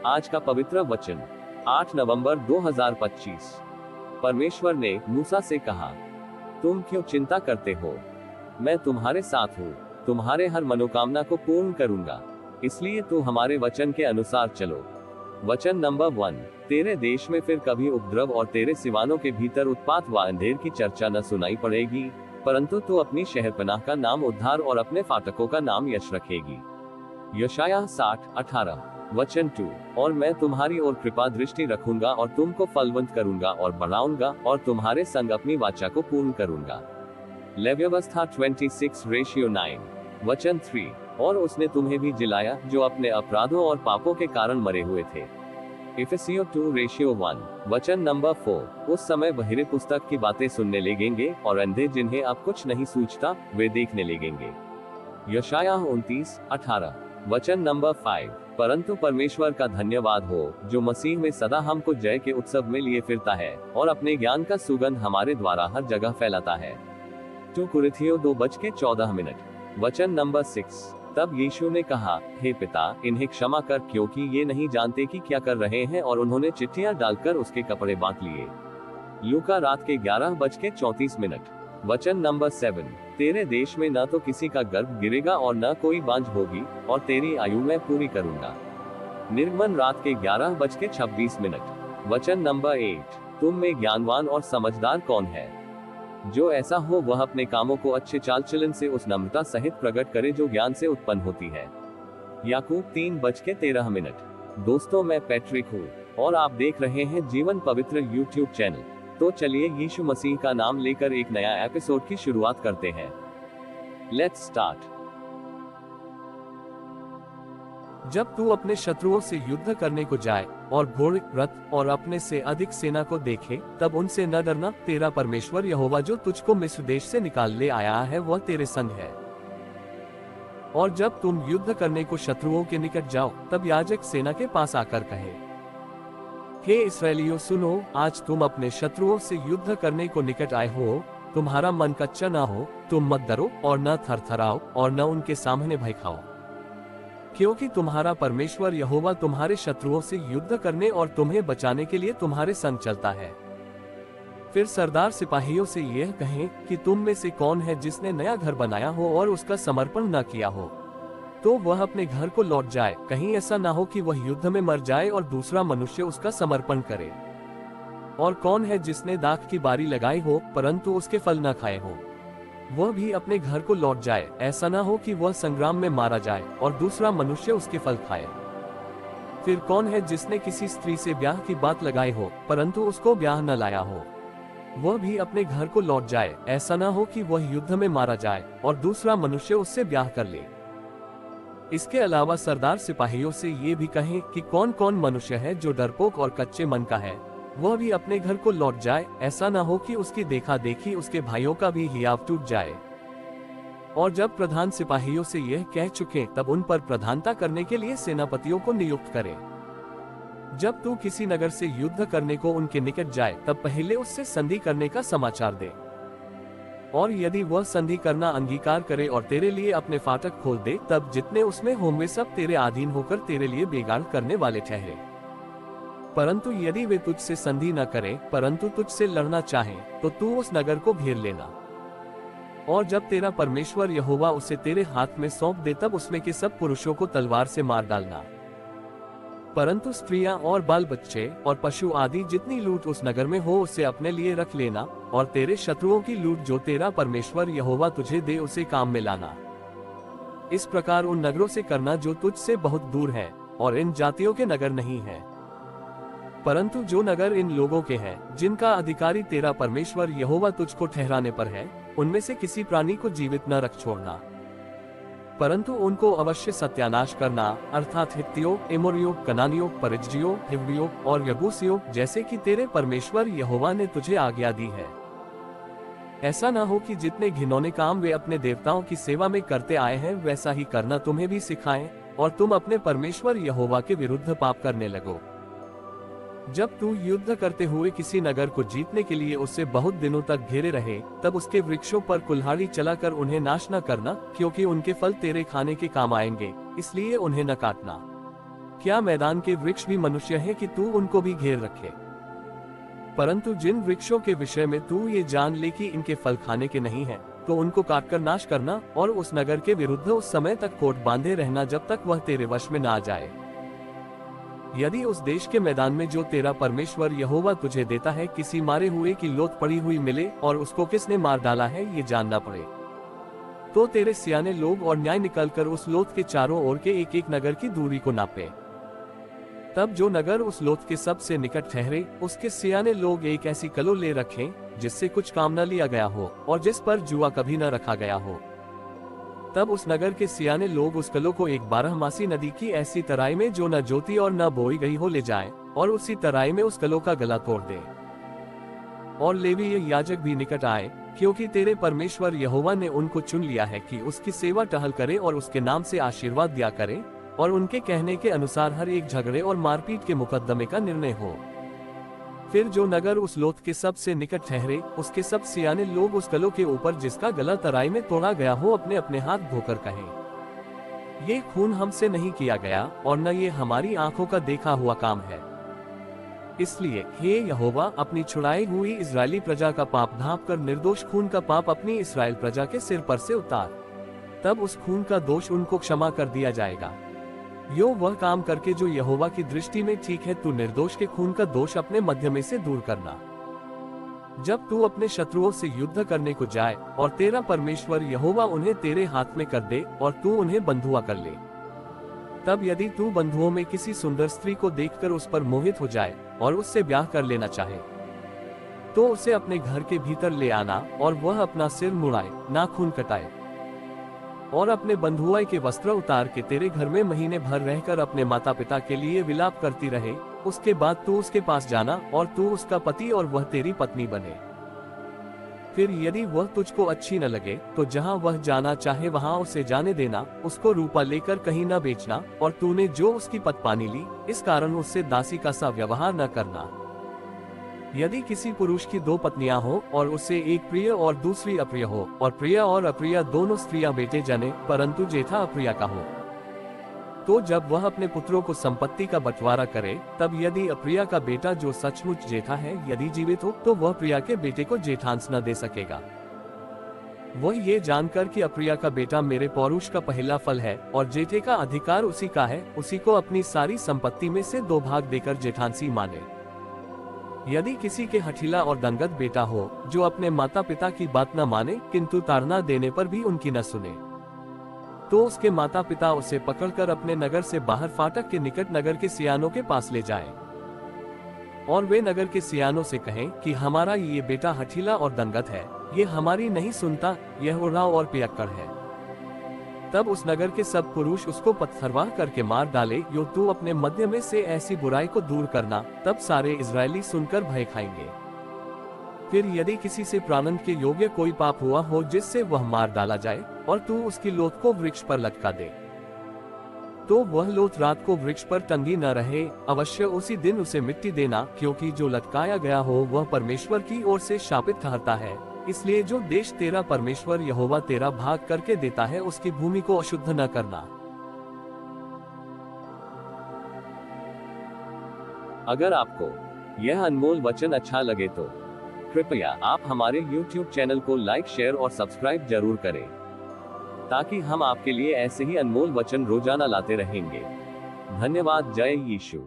आज का पवित्र वचन 8 नवंबर 2025। परमेश्वर ने मूसा से कहा, तुम क्यों चिंता करते हो? मैं तुम्हारे साथ हूँ, तुम्हारे हर मनोकामना को पूर्ण करूंगा। इसलिए तू हमारे वचन के अनुसार चलो। वचन नंबर 1। तेरे देश में फिर कभी उपद्रव और तेरे सिवानों के भीतर उत्पात व अंधेर की चर्चा न सुनाई पड़ेगी, परंतु तू अपनी शहरपनाह का नाम उद्धार और अपने फाटकों का नाम यश रखेगी। यशायाह 60:18। वचन 2। और मैं तुम्हारी ओर कृपा दृष्टि रखूंगा और तुमको फलवंत करूंगा और बढ़ाऊंगा और तुम्हारे संग अपनी वाचा को पूर्ण करूंगा। लेव्यवस्था 26:9। वचन 3। और उसने तुम्हें भी जिलाया जो अपने अपराधों और पापों के कारण मरे हुए थे। इफिसियों 2:1। वचन नंबर 4। उस समय बहिरे पुस्तक की बातें सुनने लगेंगे और अंधे जिन्हें अब कुछ नहीं सूझता वे देखने लगेंगे। यशायाह 29:18। वचन नंबर 5। परंतु परमेश्वर का धन्यवाद हो जो मसीह में सदा हमको जय के उत्सव में लिए फिरता है और अपने ज्ञान का सुगंध हमारे द्वारा हर जगह फैलाता है। 2 कुरिन्थियों 2:14। वचन नंबर 6। तब यीशु ने कहा, हे पिता, इन्हें क्षमा कर, क्योंकि ये नहीं जानते कि क्या कर रहे हैं, और उन्होंने चिट्ठियां डालकर उसके कपड़े बांट लिए। लूका रात के 11:34। वचन नंबर 7। तेरे देश में न तो किसी का गर्भ गिरेगा और न कोई बांझ होगी, और तेरी आयु मैं पूरी करूंगा। निर्गमन रात के 11:26। वचन नंबर 8। तुम में ज्ञानवान और समझदार कौन है? जो ऐसा हो वह अपने कामों को अच्छे चाल चलन से उस नम्रता सहित प्रकट करे जो ज्ञान से उत्पन्न होती है। याकूब 3:13। दोस्तों, मैं पैट्रिक हूँ और आप देख रहे हैं जीवन पवित्र यूट्यूब चैनल। तो चलिए यीशु मसीह का नाम लेकर एक नया एपिसोड की शुरुआत करते हैं। Let's start. जब तू अपने शत्रुओं से युद्ध करने को जाए और घोड़े, रथ और अपने से अधिक सेना को देखे, तब उनसे न डरना। तेरा परमेश्वर यहोवा जो तुझको मिस्र देश से निकाल ले आया है वह तेरे संग है। और जब तुम युद्ध करने को शत्रुओं के निकट जाओ, तब याजक सेना के पास आकर कहे, हे इस्राएलियों सुनो, आज तुम अपने शत्रुओं से युद्ध करने को निकट आए हो। तुम्हारा मन कच्चा ना हो, तुम मत डरो और न थरथराओ और न उनके सामने भय खाओ, क्योंकि तुम्हारा परमेश्वर यहोवा तुम्हारे शत्रुओं से युद्ध करने और तुम्हें बचाने के लिए तुम्हारे संग चलता है। फिर सरदार सिपाहियों से यह कहें कि तुम में से कौन है जिसने नया घर बनाया हो और उसका समर्पण न किया हो, तो वह अपने घर को लौट जाए। कहीं ऐसा ना हो कि वह युद्ध में मर जाए और दूसरा मनुष्य उसका समर्पण करे। और कौन है जिसने दाख की बारी लगाई हो परंतु उसके फल न खाए हो, वह भी अपने घर को लौट जाए। ऐसा ना हो कि वह संग्राम में मारा जाए और दूसरा मनुष्य उसके फल खाए। फिर कौन है जिसने किसी स्त्री से ब्याह की बात लगाई हो परंतु उसको ब्याह न लाया हो, वह भी अपने घर को लौट जाए। ऐसा ना हो कि वह युद्ध में मारा जाए और दूसरा मनुष्य उससे ब्याह कर ले। इसके अलावा सरदार सिपाहियों से ये भी कहें कि कौन कौन मनुष्य है जो डरपोक और कच्चे मन का है, वह भी अपने घर को लौट जाए। ऐसा न हो कि उसकी देखा देखी उसके भाइयों का भी हियाव टूट जाए। और जब प्रधान सिपाहियों से यह कह चुके, तब उन पर प्रधानता करने के लिए सेनापतियों को नियुक्त करे। जब तू किसी नगर से युद्ध करने को उनके निकट जाए, तब पहले उससे संधि करने का समाचार दे। और यदि वह संधि करना अंगीकार करे और तेरे लिए अपने फाटक खोल दे, तब जितने उसमें होंगे सब तेरे अधीन होकर तेरे लिए बिगाड़ करने वाले ठहरे। परंतु यदि वे तुझसे संधि न करें परंतु तुझसे लड़ना चाहें, तो तू उस नगर को घेर लेना। और जब तेरा परमेश्वर यहोवा उसे तेरे हाथ में सौंप दे, तब उसमें के सब पुरुषों को तलवार से मार डालना। परंतु स्त्रियां और बाल बच्चे और पशु आदि जितनी लूट उस नगर में हो उसे अपने लिए रख लेना, और तेरे शत्रुओं की लूट जो तेरा परमेश्वर यहोवा तुझे दे उसे काम में लाना। इस प्रकार उन नगरों से करना जो तुझसे बहुत दूर है, और इन जातियों के नगर नहीं है। परंतु जो नगर इन लोगों के हैं, जिनका अधिकारी तेरा परमेश्वर यहोवा तुझको ठहराने पर है, उनमें से किसी प्राणी को जीवित न रख छोड़ना, परंतु उनको अवश्य सत्यानाश करना, अर्थात हित्तियों, एमोरियों, कनानियों, परिज्जियों, हिव्वियों और यबूसियों, जैसे कि तेरे परमेश्वर यहोवा ने तुझे आज्ञा दी है। ऐसा ना हो कि जितने घिनौने काम वे अपने देवताओं की सेवा में करते आए हैं वैसा ही करना तुम्हें भी सिखाएं, और तुम अपने परमेश्वर यहोवा के विरुद्ध पाप करने लगो। जब तू युद्ध करते हुए किसी नगर को जीतने के लिए उससे बहुत दिनों तक घेरे रहे, तब उसके वृक्षों पर कुल्हाड़ी चलाकर उन्हें नाश न करना, क्योंकि उनके फल तेरे खाने के काम आएंगे, इसलिए उन्हें न काटना। क्या मैदान के वृक्ष भी मनुष्य हैं कि तू उनको भी घेर रखे? परंतु जिन वृक्षों के विषय में तू ये जान ले कि इनके फल खाने के नहीं हैं, तो उनको काटकर नाश करना और उस नगर के विरुद्ध उस समय तक कोट बांधे रहना जब तक वह तेरे वश में ना आ जाए। यदि उस देश के मैदान में जो तेरा परमेश्वर यहोवा तुझे देता है किसी मारे हुए की लोथ पड़ी हुई मिले और उसको किसने मार डाला है ये जानना पड़े, तो तेरे सियाने लोग और न्याय निकलकर उस लोथ के चारों ओर के एक एक नगर की दूरी को नापे। तब जो नगर उस लोथ के सबसे निकट ठहरे, उसके सियाने लोग एक ऐसी कलो ले रखें जिससे कुछ काम न लिया गया हो और जिस पर जुआ कभी न रखा गया हो। तब उस नगर के सियाने लोग उस कलो को एक 12मासी नदी की ऐसी तराई में जो न जोती और न बोई गई हो ले जाएं और उसी तराई में उस कलो का गला तोड़ दे। और लेवीय याजक भी निकट आए, क्योंकि तेरे परमेश्वर यहोवा ने उनको चुन लिया है कि उसकी सेवा टहल करे और उसके नाम से आशीर्वाद दिया करे, और उनके कहने के अनुसार हर एक झगड़े और मारपीट के मुकदमे का निर्णय हो। फिर जो नगर उस लोथ के सबसे निकट ठहरे, उसके सब सियाने लोग उस कलो के ऊपर जिसका गला तराई में तोड़ा गया हो अपने अपने हाथ धोकर कहें, ये खून हमसे नहीं किया गया और न ये हमारी आंखों का देखा हुआ काम है। इसलिए हे यहोवा, अपनी छुड़ाई हुई इजरायली प्रजा का पाप ढांप कर निर्दोष खून का पाप अपनी इस्राएल प्रजा के सिर पर से उतार। तब उस खून का दोष उनको क्षमा कर दिया जाएगा। यो वह काम करके जो यहोवा की दृष्टि में ठीक है, तू निर्दोष के खून का दोष अपने मध्य में से दूर करना। जब तू अपने शत्रुओं से युद्ध करने को जाए और तेरा परमेश्वर यहोवा उन्हें तेरे हाथ में कर दे और तू उन्हें बंधुआ कर ले, तब यदि तू बंधुओं में किसी सुंदर स्त्री को देखकर उस पर मोहित हो जाए और उससे ब्याह कर लेना चाहे, तो उसे अपने घर के भीतर ले आना और वह अपना सिर मुड़ाए, नाखून कटाए और अपने बंधुआई के वस्त्र उतार के तेरे घर में महीने भर रहकर अपने माता पिता के लिए विलाप करती रहे। उसके बाद तू उसके पास जाना और तू उसका पति और वह तेरी पत्नी बने। फिर यदि वह तुझको अच्छी न लगे तो जहाँ वह जाना चाहे वहाँ उसे जाने देना, उसको रूपा लेकर कहीं न बेचना, और तूने जो उसकी पत्पानी ली इस कारण उससे दासी का सा व्यवहार न करना। यदि किसी पुरुष की 2 पत्नियां हो और उससे एक प्रिय और दूसरी अप्रिय हो, और प्रिय और अप्रिय दोनों स्त्रियां बेटे जने, परंतु जेठा अप्रिय का हो, तो जब वह अपने पुत्रों को संपत्ति का बंटवारा करे, तब यदि अप्रिय का बेटा जो सचमुच जेठा है यदि जीवित हो, तो वह प्रिया के बेटे को जेठांश न दे सकेगा। वह ये जानकर कि अप्रिय का बेटा मेरे पौरुष का पहला फल है और जेठे का अधिकार उसी का है, उसी को अपनी सारी संपत्ति में से 2 भाग देकर जेठांसी माने। यदि किसी के हठीला और दंगत बेटा हो जो अपने माता पिता की बात न माने किंतु ताड़ना देने पर भी उनकी न सुने, तो उसके माता पिता उसे पकड़कर अपने नगर से बाहर फाटक के निकट नगर के सियानों के पास ले जाएं, और वे नगर के सियानों से कहें कि हमारा ये बेटा हठीला और दंगत है, ये हमारी नहीं सुनता, यह उड़ाव और पियक्कड़ है। तब उस नगर के सब पुरुष उसको पत्थरवाह करके मार डाले। यो तू अपने मध्य में से ऐसी बुराई को दूर करना, तब सारे इजरायली सुनकर भय खाएंगे। फिर यदि किसी से प्राणन के योग्य कोई पाप हुआ हो जिससे वह मार डाला जाए और तू उसकी लोथ को वृक्ष पर लटका दे, तो वह लोथ रात को वृक्ष पर टंगी न रहे, अवश्य उसी दिन उसे मिट्टी देना, क्योंकि जो लटकाया गया हो वह परमेश्वर की ओर से शापित ठहरता है। इसलिए जो देश तेरा परमेश्वर यहोवा तेरा भाग करके देता है उसकी भूमि को अशुद्ध न करना। अगर आपको यह अनमोल वचन अच्छा लगे तो कृपया आप हमारे YouTube चैनल को लाइक, शेयर और सब्सक्राइब जरूर करें, ताकि हम आपके लिए ऐसे ही अनमोल वचन रोजाना लाते रहेंगे। धन्यवाद। जय यीशु।